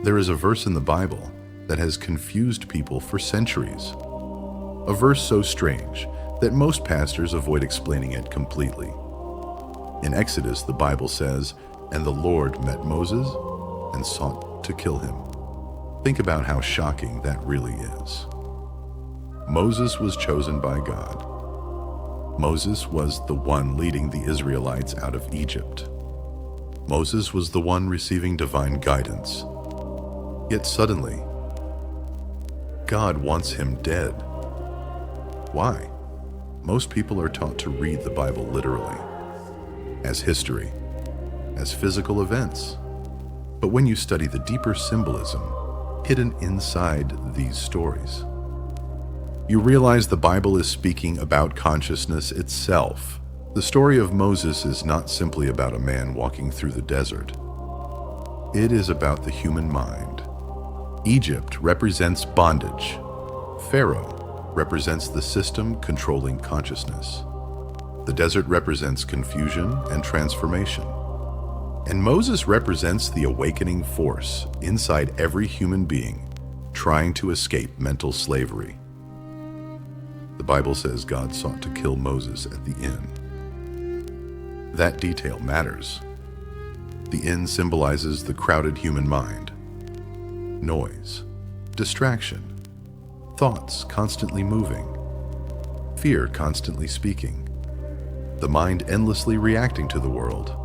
There is a verse in the Bible that has confused people for centuries. A verse so strange that most pastors avoid explaining it completely. In Exodus, the Bible says, "And the Lord met Moses and sought to kill him." Think about how shocking that really is. Moses was chosen by God. Moses was the one leading the Israelites out of Egypt. Moses was the one receiving divine guidance. Yet suddenly, God wants him dead. Why? Most people are taught to read the Bible literally, as history, as physical events. But when you study the deeper symbolism hidden inside these stories, you realize the Bible is speaking about consciousness itself. The story of Moses is not simply about a man walking through the desert. It is about the human mind. Egypt represents bondage. Pharaoh represents the system controlling consciousness. The desert represents confusion and transformation. And Moses represents the awakening force inside every human being trying to escape mental slavery. The Bible says God sought to kill Moses at the inn. That detail matters. The inn symbolizes the crowded human mind. Noise, distraction, thoughts constantly moving, fear constantly speaking, the mind endlessly reacting to the world.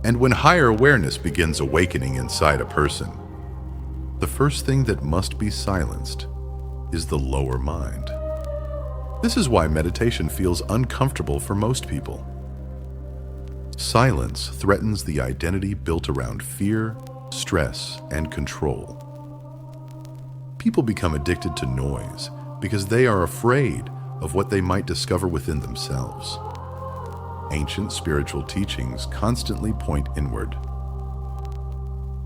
And when higher awareness begins awakening inside a person, the first thing that must be silenced is the lower mind. This is why meditation feels uncomfortable for most people. Silence threatens the identity built around fear, stress, and control. People become addicted to noise because they are afraid of what they might discover within themselves. Ancient spiritual teachings constantly point inward.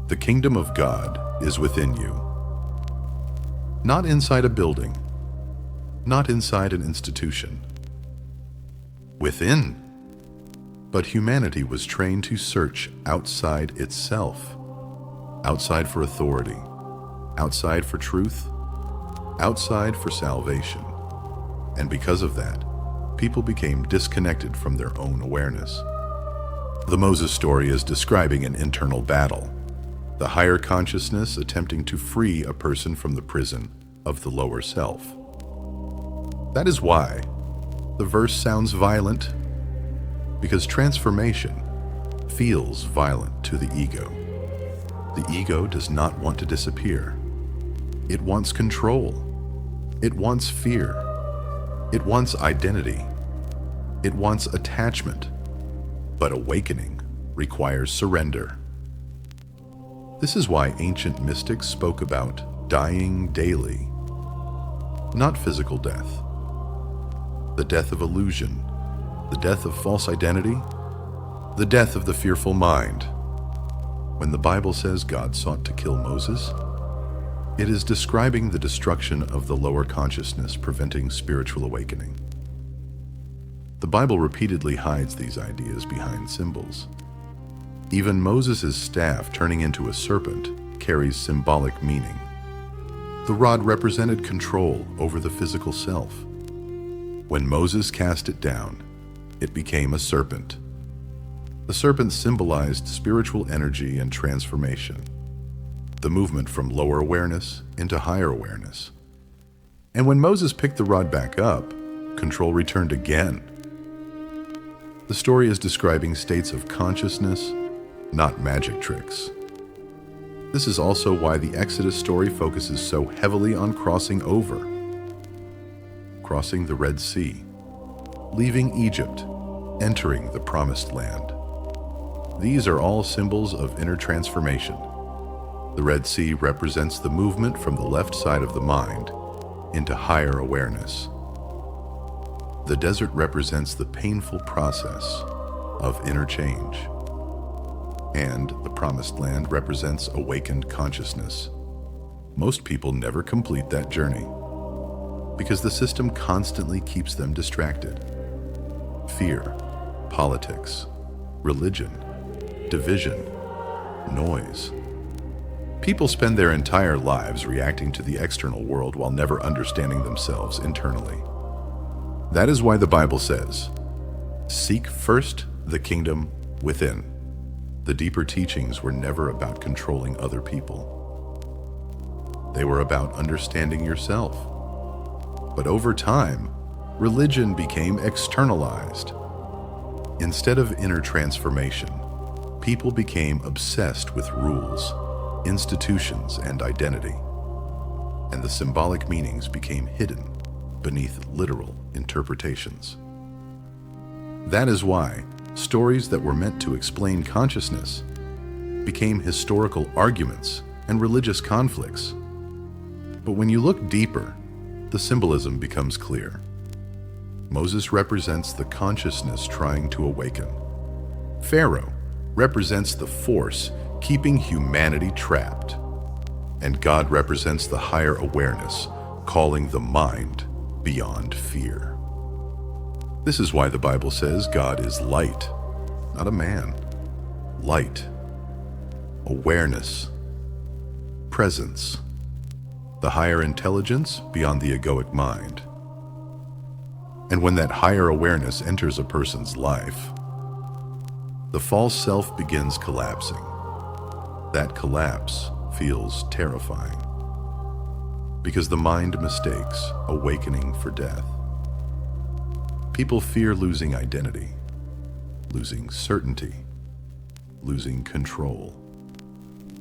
The kingdom of God is within you. Not inside a building, not inside an institution. Within. But humanity was trained to search outside itself. Outside for authority, outside for truth, outside for salvation. And because of that, people became disconnected from their own awareness. The Moses story is describing an internal battle, the higher consciousness attempting to free a person from the prison of the lower self. That is why the verse sounds violent, because transformation feels violent to the ego. The ego does not want to disappear. It wants control. It wants fear. It wants identity. It wants attachment. But awakening requires surrender. This is why ancient mystics spoke about dying daily. Not physical death. The death of illusion. The death of false identity. The death of the fearful mind. When the Bible says God sought to kill Moses, it is describing the destruction of the lower consciousness, preventing spiritual awakening. The Bible repeatedly hides these ideas behind symbols. Even Moses' staff turning into a serpent carries symbolic meaning. The rod represented control over the physical self. When Moses cast it down, it became a serpent. The serpent symbolized spiritual energy and transformation, the movement from lower awareness into higher awareness. And when Moses picked the rod back up, control returned again. The story is describing states of consciousness, not magic tricks. This is also why the Exodus story focuses so heavily on crossing over. Crossing the Red Sea, leaving Egypt, entering the Promised Land. These are all symbols of inner transformation. The Red Sea represents the movement from the left side of the mind into higher awareness. The desert represents the painful process of inner change. And the Promised Land represents awakened consciousness. Most people never complete that journey because the system constantly keeps them distracted. Fear, politics, religion, division, noise. People spend their entire lives reacting to the external world while never understanding themselves internally. That is why the Bible says, "Seek first the kingdom within." The deeper teachings were never about controlling other people. They were about understanding yourself. But over time, religion became externalized. Instead of inner transformation, people became obsessed with rules, institutions, and identity. And the symbolic meanings became hidden beneath literal interpretations. That is why stories that were meant to explain consciousness became historical arguments and religious conflicts. But when you look deeper, the symbolism becomes clear. Moses represents the consciousness trying to awaken. Pharaoh represents the force keeping humanity trapped. And God represents the higher awareness, calling the mind beyond fear. This is why the Bible says God is light, not a man. Light, awareness, presence, the higher intelligence beyond the egoic mind. And when that higher awareness enters a person's life, the false self begins collapsing. That collapse feels terrifying because the mind mistakes awakening for death. People fear losing identity, losing certainty, losing control.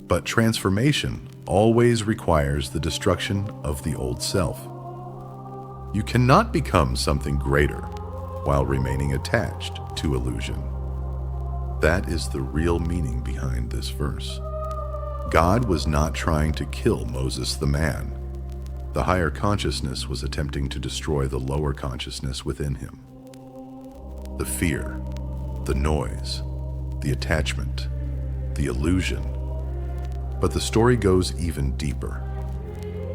But transformation always requires the destruction of the old self. You cannot become something greater while remaining attached to illusion. That is the real meaning behind this verse. God was not trying to kill Moses the man. The higher consciousness was attempting to destroy the lower consciousness within him. The fear, the noise, the attachment, the illusion. But the story goes even deeper,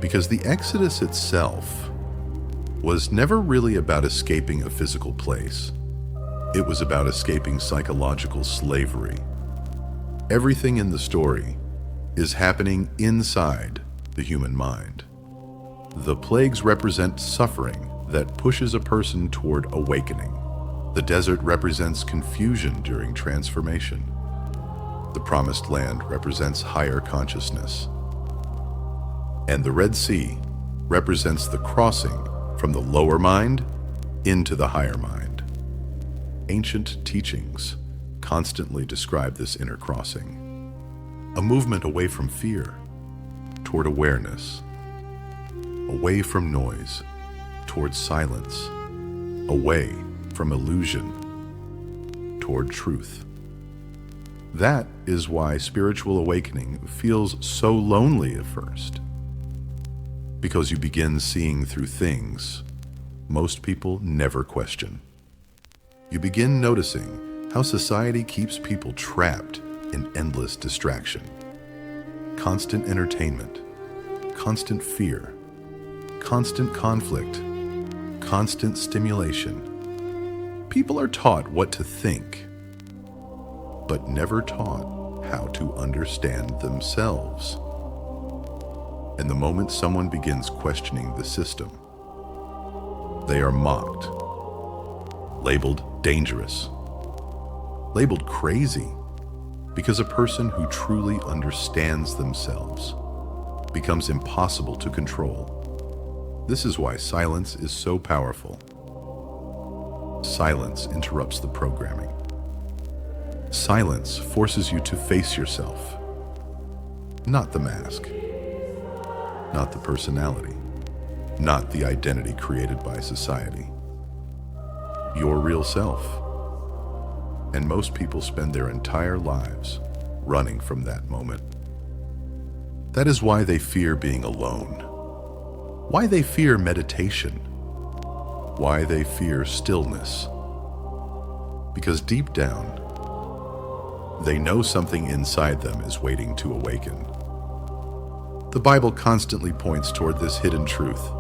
because the Exodus itself was never really about escaping a physical place. It was about escaping psychological slavery. Everything in the story is happening inside the human mind. The plagues represent suffering that pushes a person toward awakening. The desert represents confusion during transformation. The promised land represents higher consciousness. And the Red Sea represents the crossing from the lower mind into the higher mind. Ancient teachings constantly describe this inner crossing, a movement away from fear toward awareness, away from noise toward silence, away from illusion toward truth. That is why spiritual awakening feels so lonely at first, because you begin seeing through things most people never question. You begin noticing how society keeps people trapped in endless distraction, constant entertainment, constant fear, constant conflict, constant stimulation. People are taught what to think, but never taught how to understand themselves. And the moment someone begins questioning the system, they are mocked, labeled dangerous, labeled crazy, because a person who truly understands themselves becomes impossible to control. This is why silence is so powerful. Silence interrupts the programming. Silence forces you to face yourself, not the mask, not the personality, not the identity created by society. Your real self. And most people spend their entire lives running from that moment. That is why they fear being alone, why they fear meditation, why they fear stillness. Because deep down, they know something inside them is waiting to awaken. The Bible constantly points toward this hidden truth.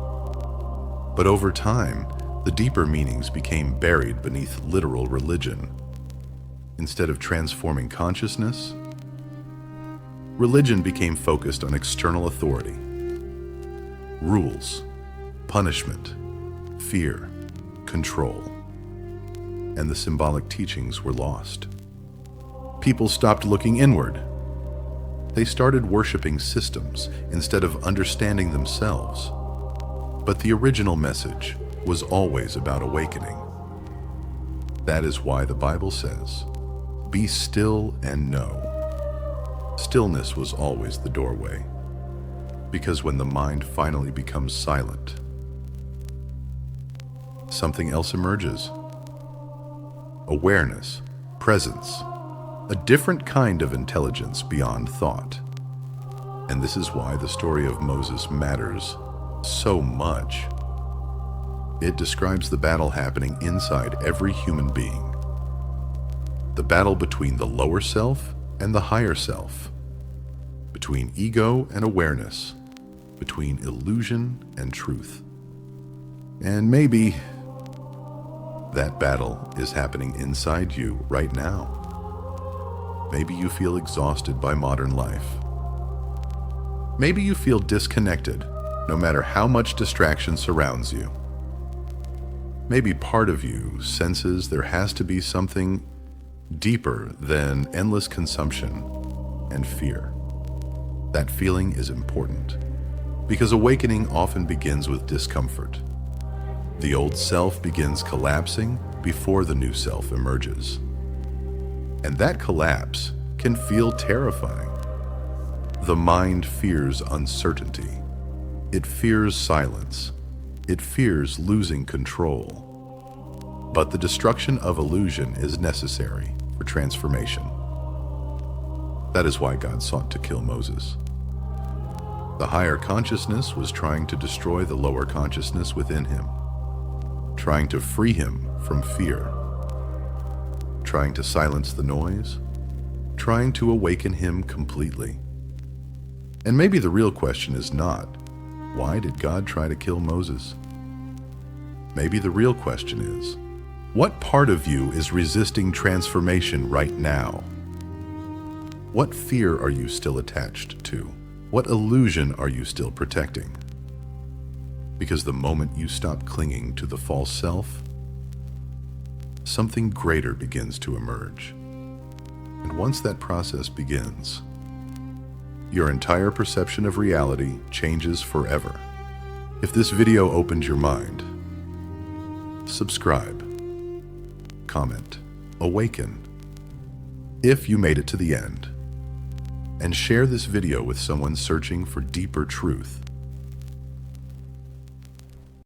But over time, the deeper meanings became buried beneath literal religion. Instead of transforming consciousness, Religion became focused on external authority, rules, punishment, fear, control, and the symbolic teachings were lost. People stopped looking inward. They started worshiping systems instead of understanding themselves. But the original message was always about awakening. That is why the Bible says, "Be still and know." Stillness was always the doorway, because when the mind finally becomes silent, something else emerges. Awareness, presence, a different kind of intelligence beyond thought. And this is why the story of Moses matters so much. It describes the battle happening inside every human being. The battle between the lower self and the higher self, between ego and awareness, between illusion and truth. And maybe that battle is happening inside you right now. Maybe you feel exhausted by modern life. Maybe you feel disconnected no matter how much distraction surrounds you. Maybe part of you senses there has to be something deeper than endless consumption and fear. That feeling is important, because awakening often begins with discomfort. The old self begins collapsing before the new self emerges. And that collapse can feel terrifying. The mind fears uncertainty. It fears silence. It fears losing control. But the destruction of illusion is necessary for transformation. That is why God sought to kill Moses. The higher consciousness was trying to destroy the lower consciousness within him, trying to free him from fear, trying to silence the noise, trying to awaken him completely. And maybe the real question is not, why did God try to kill Moses? Maybe the real question is, what part of you is resisting transformation right now? What fear are you still attached to? What illusion are you still protecting? Because the moment you stop clinging to the false self, something greater begins to emerge. And once that process begins, your entire perception of reality changes forever. If this video opened your mind, subscribe, comment, awaken. If you made it to the end, and share this video with someone searching for deeper truth.